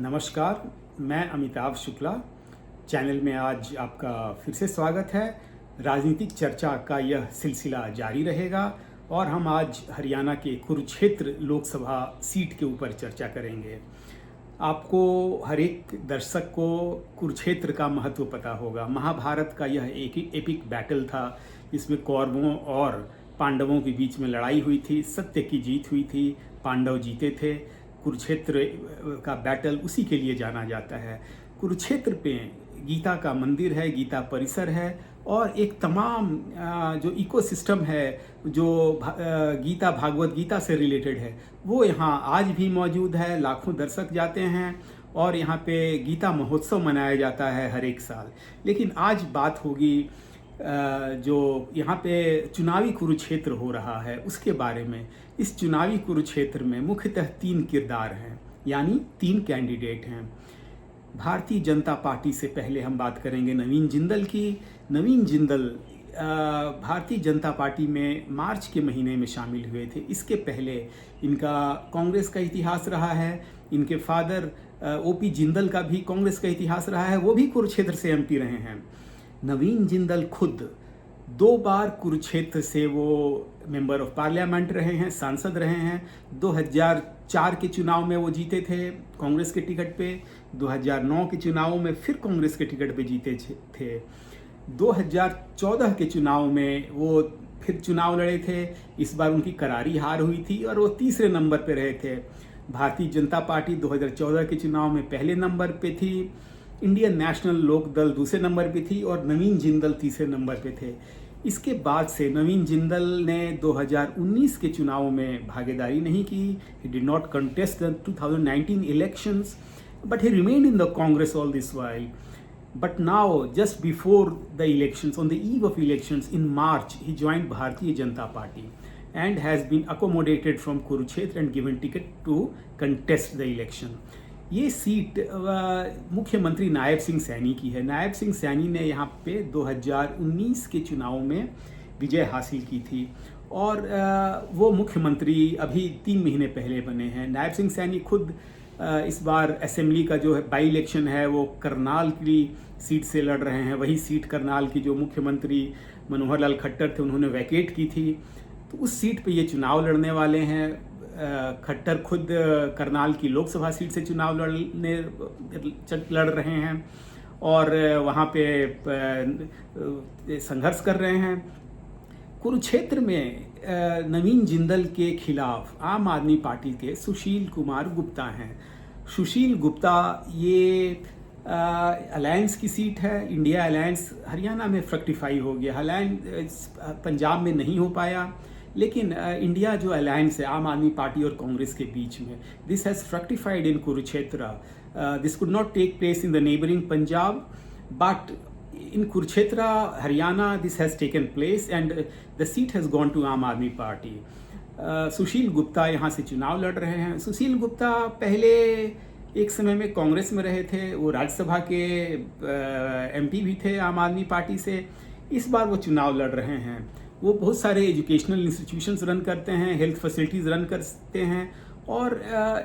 नमस्कार, मैं अमिताभ शुक्ला। चैनल में आज आपका फिर से स्वागत है। राजनीतिक चर्चा का यह सिलसिला जारी रहेगा और हम आज हरियाणा के कुरुक्षेत्र लोकसभा सीट के ऊपर चर्चा करेंगे। आपको हर एक दर्शक को कुरुक्षेत्र का महत्व पता होगा। महाभारत का यह एक एपिक बैटल था जिसमें कौरवों और पांडवों के बीच में लड़ाई हुई थी, सत्य की जीत हुई थी, पांडव जीते थे। कुरुक्षेत्र का बैटल उसी के लिए जाना जाता है। कुरुक्षेत्र पे गीता का मंदिर है, गीता परिसर है और एक तमाम जो इकोसिस्टम है जो गीता भागवत गीता से रिलेटेड है वो यहाँ आज भी मौजूद है। लाखों दर्शक जाते हैं और यहाँ पे गीता महोत्सव मनाया जाता है हर एक साल। लेकिन आज बात होगी जो यहाँ पे चुनावी कुरुक्षेत्र हो रहा है उसके बारे में। इस चुनावी कुरुक्षेत्र में मुख्यतः 3 किरदार हैं, यानी 3 कैंडिडेट हैं। भारतीय जनता पार्टी से पहले हम बात करेंगे नवीन जिंदल की। नवीन जिंदल भारतीय जनता पार्टी में मार्च के महीने में शामिल हुए थे। इसके पहले इनका कांग्रेस का इतिहास रहा है। इनके फादर ओपी जिंदल का भी कांग्रेस का इतिहास रहा है, वो भी कुरुक्षेत्र से एमपी रहे हैं। नवीन जिंदल खुद 2 बार कुरुक्षेत्र से वो मेंबर ऑफ पार्लियामेंट रहे हैं, सांसद रहे हैं। 2004 के चुनाव में वो जीते थे कांग्रेस के टिकट पे। 2009 के चुनाव में फिर कांग्रेस के टिकट पे जीते थे। 2014 के चुनाव में वो फिर चुनाव लड़े थे। इस बार उनकी करारी हार हुई थी और वो तीसरे नंबर पे रहे थे। भारतीय जनता पार्टी 2014 के चुनाव में पहले नंबर पे थी, इंडियन नेशनल लोक दल दूसरे नंबर पे थी और नवीन जिंदल तीसरे नंबर पे थे। इसके बाद से नवीन जिंदल ने 2019 के चुनाव में भागीदारी नहीं की। He did not contest the 2019 elections but he remained in the Congress all this while. But now just before the elections, on the eve of elections in March, he joined भारतीय Janata party and has been accommodated from Kurukshetra and given ticket to contest the election. ये seat मुख्यमंत्री नायब सिंह सैनी की है। नायब सिंह सैनी ने यहाँ पे 2019 के चुनाव में विजय हासिल की थी और वो मुख्यमंत्री अभी 3 महीने पहले बने हैं। नायब सिंह सैनी खुद इस बार असेंबली का जो है बाई इलेक्शन है वो करनाल की सीट से लड़ रहे हैं। वही सीट करनाल की जो मुख्यमंत्री मनोहर लाल खट्टर थे उन्होंने वैकेट की थी, तो उस सीट पे ये चुनाव लड़ने वाले हैं। खट्टर खुद करनाल की लोकसभा सीट से चुनाव लड़ रहे हैं और वहाँ पे संघर्ष कर रहे हैं। कुरुक्षेत्र में नवीन जिंदल के खिलाफ आम आदमी पार्टी के सुशील कुमार गुप्ता हैं। सुशील गुप्ता ये अलायंस की सीट है। इंडिया अलायंस हरियाणा में फ्रक्टिफाई हो गया, अलायंस पंजाब में नहीं हो पाया, लेकिन इंडिया जो अलायंस है आम आदमी पार्टी और कांग्रेस के बीच में, this has fructified in Kurukshetra. This could not take place in the neighbouring Punjab but in Kurukshetra, Haryana, this has taken place and the seat has gone to आम आदमी पार्टी। सुशील गुप्ता यहाँ से चुनाव लड़ रहे हैं। सुशील गुप्ता पहले एक समय में कांग्रेस में रहे थे, वो राज्यसभा के एमपी भी थे आम आदमी पार्टी से। इस बार वो चुनाव लड़ रहे हैं। वो बहुत सारे एजुकेशनल इंस्टीट्यूशंस रन करते हैं, हेल्थ फैसिलिटीज़ रन करते हैं और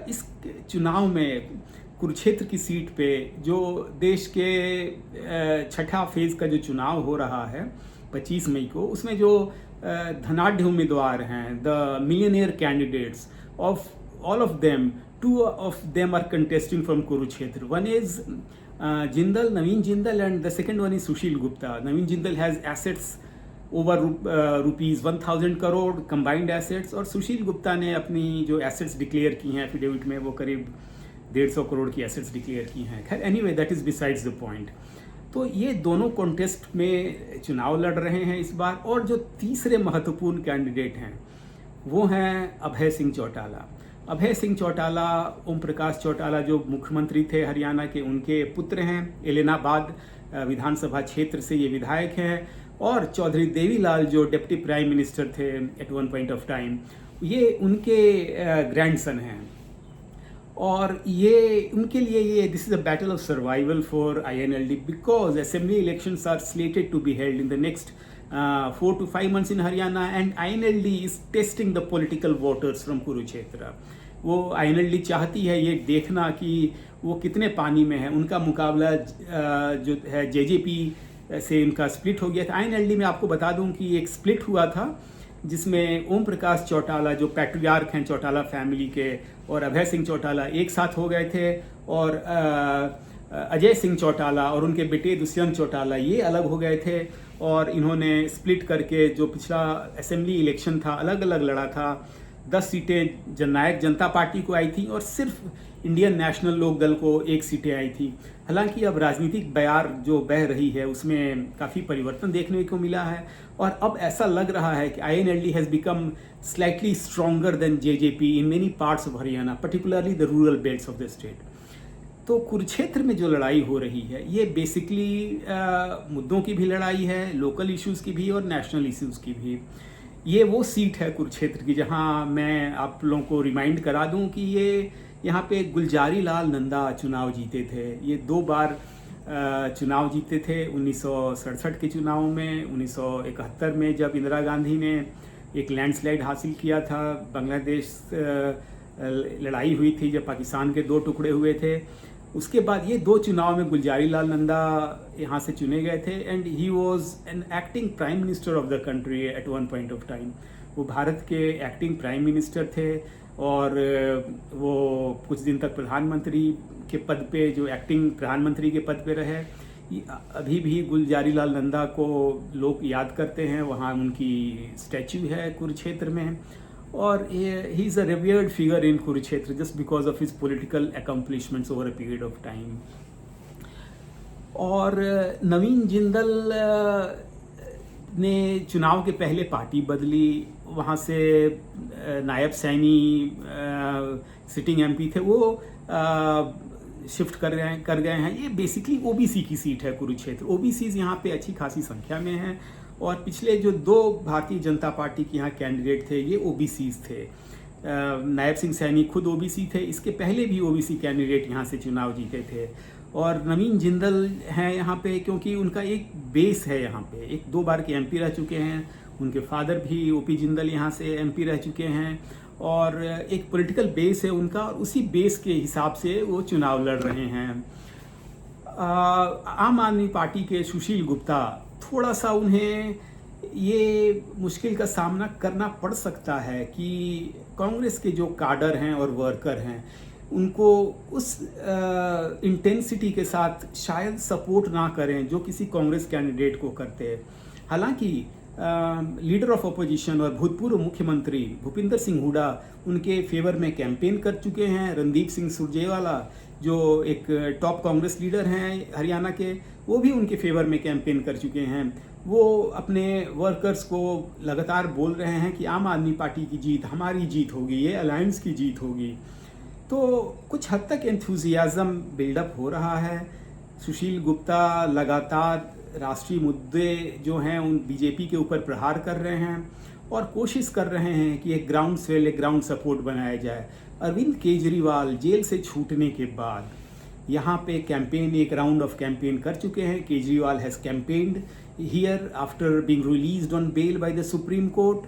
इस चुनाव में कुरुक्षेत्र की सीट पे जो देश के 6ठा फेज का जो चुनाव हो रहा है 25 मई को, उसमें जो धनाढ़ उम्मीदवार हैं, the millionaire candidates of all of them, 2 of them are contesting from Kurukshetra. One is Jindal, Naveen Jindal, and the second one is Sushil Gupta. Naveen Jindal has assets over rupees 1000 crore combined assets और सुशील गुप्ता ने अपनी जो assets declare की हैं affidavit में वो करीब 150 करोड़ की assets डिक्लेयर की हैं। खैर anyway that is besides the point. तो ये दोनों कॉन्टेस्ट में चुनाव लड़ रहे हैं इस बार। और जो तीसरे महत्वपूर्ण कैंडिडेट हैं वो हैं अभय सिंह चौटाला। अभय सिंह चौटाला, ओम प्रकाश चौटाला जो मुख्यमंत्री थे हरियाणा के, उनके पुत्र हैं। एलनाबाद विधानसभा क्षेत्र से ये विधायक हैं और चौधरी देवीलाल जो डिप्टी प्राइम मिनिस्टर थे at one point of time, ये उनके ग्रैंडसन हैं। और ये उनके लिए ये this is a battle of survival for INLD because assembly elections are slated to be held in the next 4 to 5 months in Haryana and INLD is testing the political voters from Kurukshetra. वो INLD चाहती है ये देखना कि वो कितने पानी में है। उनका मुकाबला जो है जेजेपी से उनका स्प्लिट हो गया था। आईएनएलडी में आपको बता दूं कि एक स्प्लिट हुआ था जिसमें ओम प्रकाश चौटाला जो पैट्रियार्क हैं चौटाला फैमिली के और अभय सिंह चौटाला एक साथ हो गए थे, और अजय सिंह चौटाला और उनके बेटे दुष्यंत चौटाला ये अलग हो गए थे, और इन्होंने स्प्लिट करके जो पिछला असेंबली इलेक्शन था अलग अलग लड़ा था। 10 सीटें जननायक जनता पार्टी को आई थी और सिर्फ इंडियन नेशनल लोक दल को 1 सीटें आई थी। हालांकि अब राजनीतिक बयार जो बह रही है उसमें काफ़ी परिवर्तन देखने को मिला है, और अब ऐसा लग रहा है कि INLD has become slightly stronger than JJP in many parts of Haryana, particularly the rural belts of the state. तो कुरुक्षेत्र में जो लड़ाई हो रही है ये बेसिकली मुद्दों की भी लड़ाई है, लोकल इश्यूज़ की भी और नेशनल इश्यूज़ की भी। ये वो सीट है कुरुक्षेत्र की जहां मैं आप लोगों को रिमाइंड करा दूं कि ये यहाँ पे गुलजारी लाल नंदा चुनाव जीते थे। ये 2 बार चुनाव जीते थे, 1967 के चुनाव में, 1971 में जब इंदिरा गांधी ने एक लैंडस्लाइड हासिल किया था, बांग्लादेश लड़ाई हुई थी जब पाकिस्तान के 2 टुकड़े हुए थे। उसके बाद ये 2 चुनाव में गुलजारी लाल नंदा यहाँ से चुने गए थे, and he was an acting prime minister of the country at one point of time. वो भारत के एक्टिंग प्राइम मिनिस्टर थे, और वो कुछ दिन तक प्रधानमंत्री के पद पे, जो एक्टिंग प्रधानमंत्री के पद पे रहे। अभी भी गुलजारी लाल नंदा को लोग याद करते हैं, वहाँ उनकी स्टैच्यू है कुरुक्षेत्र में, और he is a revered figure in Kurukshetra just because of his political accomplishments over a period of time. और नवीन जिंदल ने चुनाव के पहले पार्टी बदली, वहाँ से नायब सैनी सिटिंग एमपी थे वो शिफ्ट कर गए हैं। ये बेसिकली ओबीसी की सीट है कुरुक्षेत्र। ओबीसीज यहाँ पे अच्छी खासी संख्या में हैं, और पिछले जो 2 भारतीय जनता पार्टी के यहाँ कैंडिडेट थे ये ओबीसीज थे। नायब सिंह सैनी खुद ओबीसी थे, इसके पहले भी ओबीसी कैंडिडेट यहाँ से चुनाव जीते थे। और नवीन जिंदल हैं यहाँ पे क्योंकि उनका एक बेस है यहाँ पे, 1-2 बार के एमपी रह चुके हैं, उनके फादर भी ओपी जिंदल यहाँ से एमपी रह चुके हैं, और एक पॉलिटिकल बेस है उनका, और उसी बेस के हिसाब से वो चुनाव लड़ रहे हैं। आम आदमी पार्टी के सुशील गुप्ता, थोड़ा सा उन्हें ये मुश्किल का सामना करना पड़ सकता है कि कांग्रेस के जो काडर हैं और वर्कर हैं उनको उस इंटेंसिटी के साथ शायद सपोर्ट ना करें जो किसी कांग्रेस कैंडिडेट को करते हैं। हालांकि लीडर ऑफ अपोजिशन और भूतपूर्व मुख्यमंत्री भूपिंदर सिंह हुड्डा उनके फेवर में कैंपेन कर चुके हैं। रणदीप सिंह सुरजेवाला जो एक टॉप कांग्रेस लीडर हैं हरियाणा के, वो भी उनके फेवर में कैंपेन कर चुके हैं। वो अपने वर्कर्स को लगातार बोल रहे हैं कि आम आदमी पार्टी की जीत हमारी जीत होगी, ये अलायंस की जीत होगी। तो कुछ हद तक एंथुजियाज़म बिल्डअप हो रहा है। सुशील गुप्ता लगातार राष्ट्रीय मुद्दे जो हैं उन बीजेपी के ऊपर प्रहार कर रहे हैं और कोशिश कर रहे हैं कि एक ग्राउंड स्वेल, एक ग्राउंड सपोर्ट बनाया जाए। अरविंद केजरीवाल जेल से छूटने के बाद यहाँ पे कैंपेन, एक राउंड ऑफ कैंपेन कर चुके हैं। Kejriwal has campaigned here after being released on bail by the Supreme Court,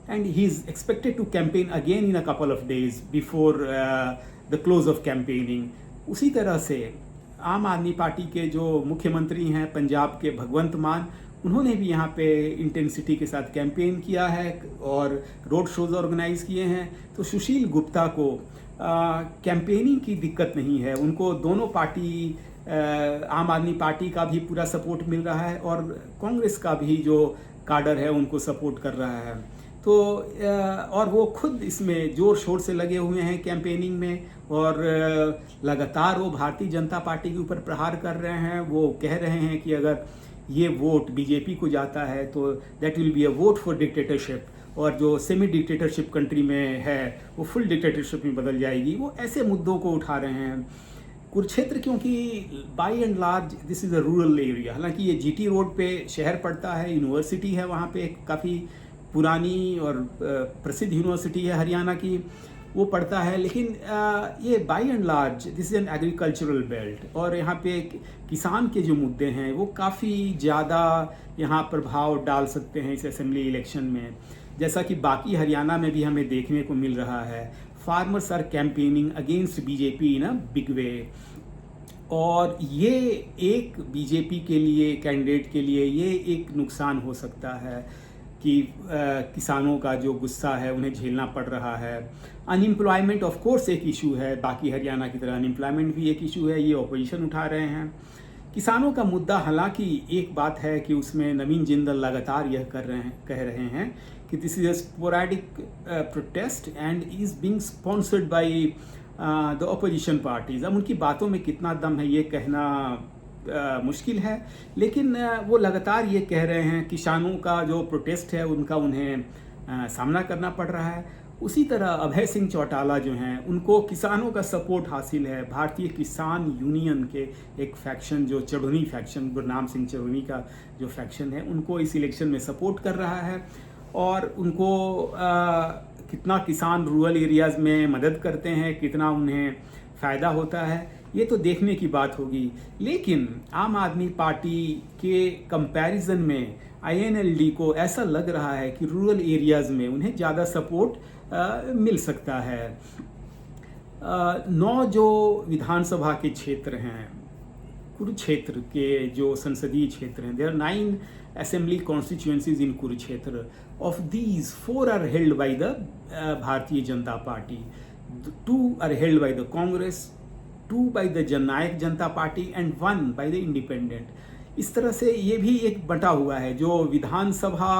and he is expected to campaign again in a couple of days before the close of campaigning. उसी तरह से आम आदमी party के जो मुख्यमंत्री हैं पंजाब के भगवंत मान, उन्होंने भी यहाँ पे इंटेंसिटी के साथ कैंपेन किया है और रोड शोज ऑर्गेनाइज किए हैं। तो सुशील गुप्ता को कैंपेनिंग की दिक्कत नहीं है, उनको दोनों पार्टी, आम आदमी पार्टी का भी पूरा सपोर्ट मिल रहा है और कांग्रेस का भी जो काडर है उनको सपोर्ट कर रहा है। तो और वो खुद इसमें जोर शोर से लगे हुए हैं कैंपेनिंग में, और लगातार वो भारतीय जनता पार्टी के ऊपर प्रहार कर रहे हैं। वो कह रहे हैं कि अगर ये वोट बीजेपी को जाता है तो that will be a vote for dictatorship, और जो सेमी डिक्टेटरशिप कंट्री में है वो फुल डिक्टेटरशिप में बदल जाएगी। वो ऐसे मुद्दों को उठा रहे हैं। कुरुक्षेत्र क्योंकि by and large this is a rural area, हालांकि ये जीटी रोड पे शहर पड़ता है, यूनिवर्सिटी है वहाँ पे, काफ़ी पुरानी और प्रसिद्ध यूनिवर्सिटी है हरियाणा की, वो पड़ता है। लेकिन ये by and large this is an agricultural belt, और यहाँ पे किसान के जो मुद्दे हैं वो काफ़ी ज़्यादा यहाँ प्रभाव डाल सकते हैं इस असेंबली इलेक्शन में, जैसा कि बाकी हरियाणा में भी हमें देखने को मिल रहा है। Farmers are campaigning against BJP in a big way. और ये एक बीजेपी के लिए, कैंडिडेट के लिए ये एक नुकसान हो सकता है कि किसानों का जो गुस्सा है उन्हें झेलना पड़ रहा है। अनएम्प्लॉयमेंट ऑफ कोर्स एक इशू है, बाकी हरियाणा की तरह अनएम्प्लॉयमेंट भी एक इशू है, ये ऑपोजिशन उठा रहे हैं। किसानों का मुद्दा, हालांकि एक बात है कि उसमें नवीन जिंदल लगातार यह कह रहे हैं कि this is a sporadic protest and is being sponsored by the opposition parties. अब उनकी बातों में कितना दम है ये कहना मुश्किल है, लेकिन वो लगातार ये कह रहे हैं किसानों का जो प्रोटेस्ट है उनका उन्हें सामना करना पड़ रहा है। उसी तरह अभय सिंह चौटाला जो हैं उनको किसानों का सपोर्ट हासिल है। भारतीय किसान यूनियन के एक फैक्शन जो चढ़ूनी फैक्शन, गुरनाम सिंह चढ़ूनी का जो फैक्शन है, उनको इस इलेक्शन में सपोर्ट कर रहा है। और उनको कितना किसान रूरल एरियाज़ में मदद करते हैं, कितना उन्हें फ़ायदा होता है, ये तो देखने की बात होगी। लेकिन आम आदमी पार्टी के कंपैरिजन में INLD को ऐसा लग रहा है कि रूरल एरियाज़ में उन्हें ज़्यादा सपोर्ट मिल सकता है। 9 जो विधानसभा के क्षेत्र हैं, कुरुक्षेत्र के जो संसदीय क्षेत्र हैं, there 9 assembly constituencies in Kurukshetra. Of these 4 are held by the Bharatiya Janata Party, 2 are held by the Congress, 2 by the Jannayak Janata Party and 1 by the independent. इस तरह से ये भी एक बटा हुआ है। जो विधानसभा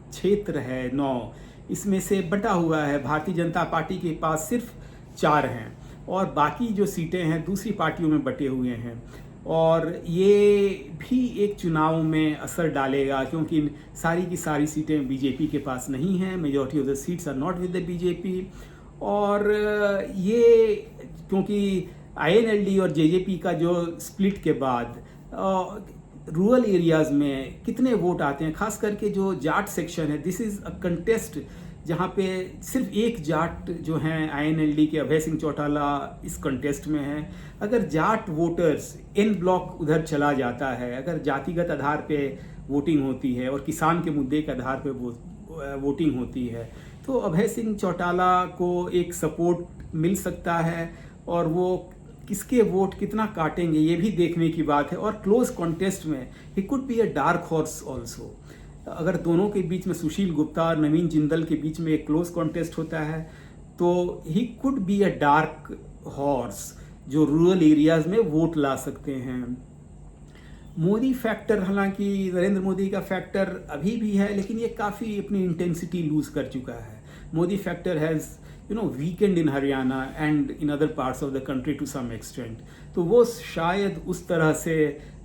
क्षेत्र है 9, इसमें से बटा हुआ है। भारतीय जनता पार्टी के पास सिर्फ 4 हैं और बाकी जो सीटें हैं दूसरी पार्टियों में बटे हुए हैं। और ये भी एक चुनाव में असर डालेगा, क्योंकि सारी की सारी सीटें बीजेपी के पास नहीं हैं। Majority of the seats are not with the BJP. और ये क्योंकि INLD और JJP का जो स्प्लिट के बाद रूरल एरियाज़ में कितने वोट आते हैं, खास करके जो जाट सेक्शन है, दिस इज़ अ कंटेस्ट जहाँ पे सिर्फ एक जाट जो हैं INLD के अभय सिंह चौटाला इस कंटेस्ट में हैं। अगर जाट वोटर्स N ब्लॉक उधर चला जाता है, अगर जातिगत आधार पे वोटिंग होती है और किसान के मुद्दे के आधार पे वोटिंग होती है, तो अभय सिंह चौटाला को एक सपोर्ट मिल सकता है। और वो किसके वोट कितना काटेंगे ये भी देखने की बात है। और क्लोज कॉन्टेस्ट में he could be a dark horse also. अगर दोनों के बीच में, सुशील गुप्ता और नवीन जिंदल के बीच में एक क्लोज कॉन्टेस्ट होता है, तो he could be a dark horse जो रूरल एरियाज में वोट ला सकते हैं। मोदी फैक्टर, हालांकि नरेंद्र मोदी का फैक्टर अभी भी है, लेकिन ये काफ़ी अपनी इंटेंसिटी लूज कर चुका है। Modi factor has weakened in Haryana and in other parts of the country to some extent. तो वो शायद उस तरह से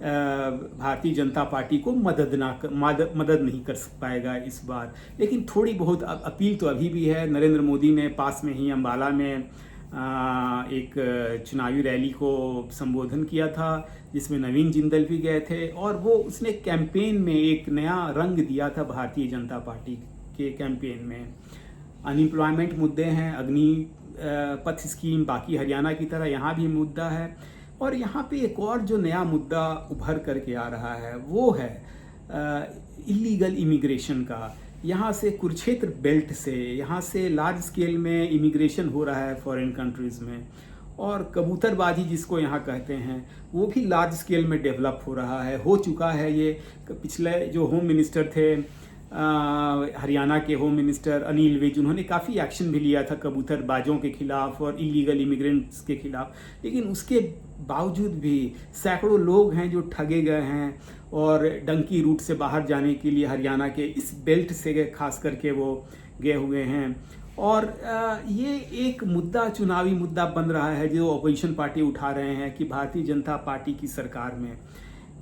भारतीय जनता पार्टी को मदद नहीं कर पाएगा इस बार। लेकिन थोड़ी बहुत अपील तो अभी भी है। नरेंद्र मोदी ने पास में ही अंबाला में एक चुनावी रैली को संबोधन किया था, जिसमें नवीन जिंदल भी गए थे। और वो उसने कैंपेन में एक नया रंग दिया था भारतीय जनता पार्टी के कैंपेन में। अनएम्प्लॉयमेंट मुद्दे हैं, अग्नि पथ स्कीम बाकी हरियाणा की तरह यहाँ भी मुद्दा है। और यहाँ पे एक और जो नया मुद्दा उभर करके आ रहा है वो है इलीगल इमिग्रेशन का। यहाँ से कुरुक्षेत्र बेल्ट से, यहाँ से लार्ज स्केल में इमिग्रेशन हो रहा है फॉरेन कंट्रीज़ में। और कबूतरबाजी जिसको यहाँ कहते हैं, वो भी लार्ज स्केल में डेवलप हो रहा है, हो चुका है। ये पिछले जो होम मिनिस्टर थे हरियाणा के होम मिनिस्टर अनिल विज, उन्होंने काफ़ी एक्शन भी लिया था कबूतरबाजों के खिलाफ और इलीगल इमिग्रेंट्स के खिलाफ। लेकिन उसके बावजूद भी सैकड़ों लोग हैं जो ठगे गए हैं और डंकी रूट से बाहर जाने के लिए हरियाणा के इस बेल्ट से खास करके वो गए हुए हैं। और ये एक मुद्दा, चुनावी मुद्दा बन रहा है जो अपोजिशन पार्टी उठा रहे हैं कि भारतीय जनता पार्टी की सरकार में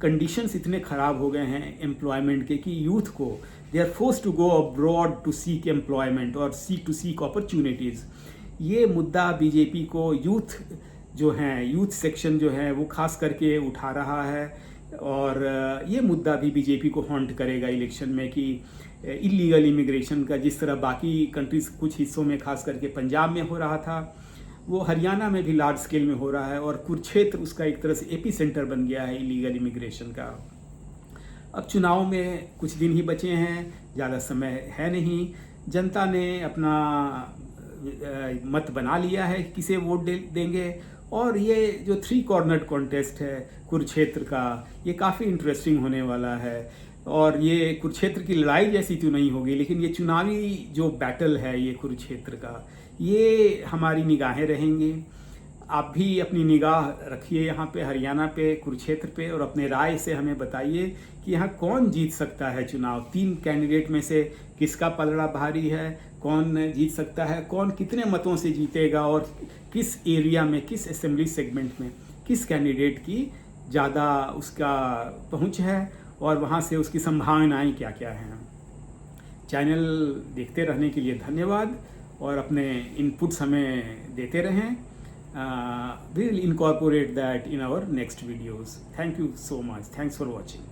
कंडीशंस इतने ख़राब हो गए हैं एम्प्लॉयमेंट के कि यूथ को they are forced to go abroad to seek employment और टू सीक अपॉर्चुनिटीज़। ये मुद्दा बीजेपी को यूथ जो हैं, यूथ सेक्शन जो है वो खास करके उठा रहा है। और ये मुद्दा भी बीजेपी को हॉन्ट करेगा इलेक्शन में कि इलीगल इमिग्रेशन का जिस तरह बाकी कंट्रीज कुछ हिस्सों में खास करके पंजाब में हो रहा था, वो हरियाणा में भी लार्ज स्केल में हो रहा है। और कुरुक्षेत्र उसका एक तरह से एपी सेंटर बन गया है इलीगल इमिग्रेशन का। अब चुनाव में कुछ दिन ही बचे हैं, ज़्यादा समय है नहीं। जनता ने अपना मत बना लिया है किसे वोट देंगे। और ये जो 3 कॉर्नर कॉन्टेस्ट है कुरुक्षेत्र का, ये काफ़ी इंटरेस्टिंग होने वाला है। और ये कुरुक्षेत्र की लड़ाई जैसी तो नहीं होगी, लेकिन ये चुनावी जो बैटल है ये कुरुक्षेत्र का, ये हमारी निगाहें रहेंगी। आप भी अपनी निगाह रखिए यहाँ पे हरियाणा पे, कुरुक्षेत्र पे, और अपने राय से हमें बताइए कि यहाँ कौन जीत सकता है चुनाव। 3 कैंडिडेट में से किसका पलड़ा भारी है, कौन जीत सकता है, कौन कितने मतों से जीतेगा, और किस एरिया में, किस असेंबली सेगमेंट में किस कैंडिडेट की ज़्यादा उसका पहुँच है, और वहाँ से उसकी संभावनाएं क्या क्या हैं। चैनल देखते रहने के लिए धन्यवाद, और अपने इनपुट्स हमें देते रहें। We will incorporate that in our next videos. Thank you so much. Thanks for watching.